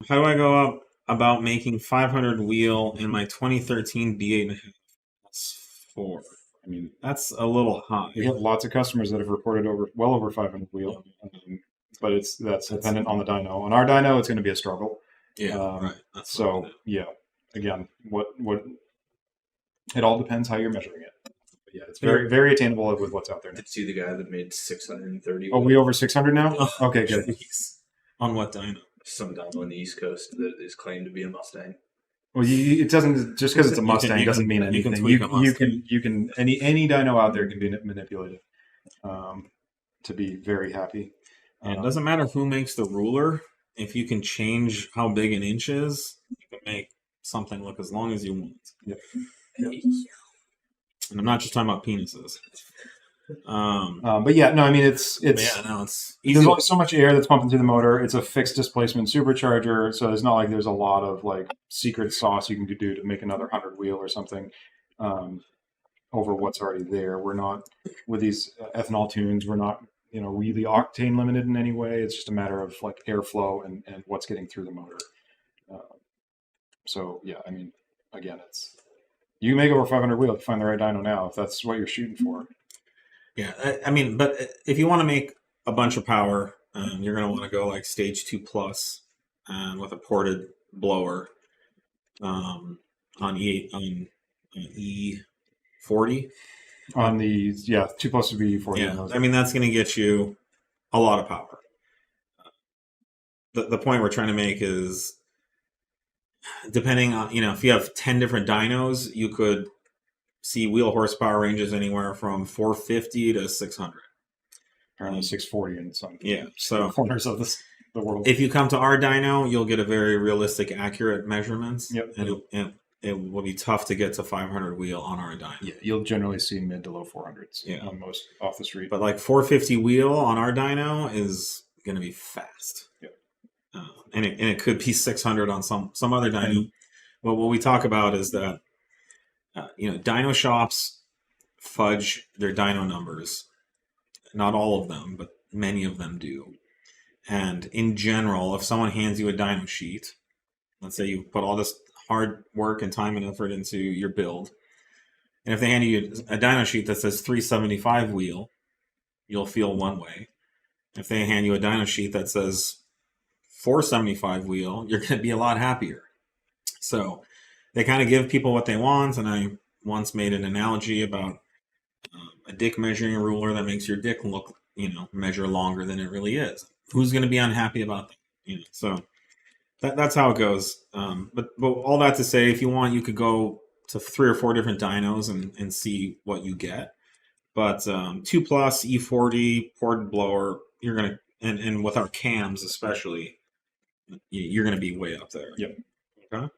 How do I go up about making 500 wheel in my 2013 B8.5 S4? I mean, That's a little high. we have lots of customers that have reported well over 500 wheel, but that's dependent on the dyno. On our dyno, it's going to be a struggle. Yeah, right. That's So yeah, again, what it all depends how you're measuring it. But yeah, it's very attainable with what's out there now. Did you see the guy that made 630? Oh, we over 600 now? Oh, Okay, good. Geez. On what dyno? Some dyno on the East Coast that is claimed to be a Mustang. Well, it doesn't just because it's a Mustang doesn't mean anything. You can any dyno out there can be manipulated to be very happy. It doesn't matter who makes the ruler. If you can change how big an inch is, you can make something look as long as you want. Yep. And I'm not just talking about penises. But yeah, no, I mean it's easy. There's only so much air that's pumping through the motor. It's a fixed displacement supercharger, so it's not like there's a lot of like secret sauce you can do to make another 100 wheel or something over what's already there. We're not with these ethanol tunes. We're not really octane limited in any way. It's just a matter of like airflow and what's getting through the motor. So yeah, I mean, again, you can make over 500 wheel if you find the right dyno now, if that's what you're shooting for. Yeah, I mean, but if you want to make a bunch of power, you're going to want to go like stage 2 plus with a ported blower on E40. On the 2 plus would be E40. Yeah, I mean that's going to get you a lot of power. The point we're trying to make is, depending on if you have 10 different dynos, you could see wheel horsepower ranges anywhere from 450 to 600. Apparently 640 in some corners of the world. If you come to our dyno, you'll get a very realistic, accurate measurements. Yep. And it will be tough to get to 500 wheel on our dyno. Yeah, you'll generally see mid to low 400s on most off the street. But like 450 wheel on our dyno is going to be fast. Yep. And it could be 600 on some other dyno. But what we talk about is that dyno shops fudge their dyno numbers. Not all of them, but many of them do. And in general, if someone hands you a dyno sheet, let's say you put all this hard work and time and effort into your build, and if they hand you a dyno sheet that says 375 wheel, you'll feel one way. If they hand you a dyno sheet that says 475 wheel, you're going to be a lot happier. So they kind of give people what they want, and I once made an analogy about a dick measuring ruler that makes your dick look, measure longer than it really is. Who's going to be unhappy about that? So that's how it goes. But all that to say, if you want, you could go to 3 or 4 different dynos and see what you get. But 2 plus E40 ported blower, you're gonna and with our cams especially, you're gonna be way up there. Yep. Okay.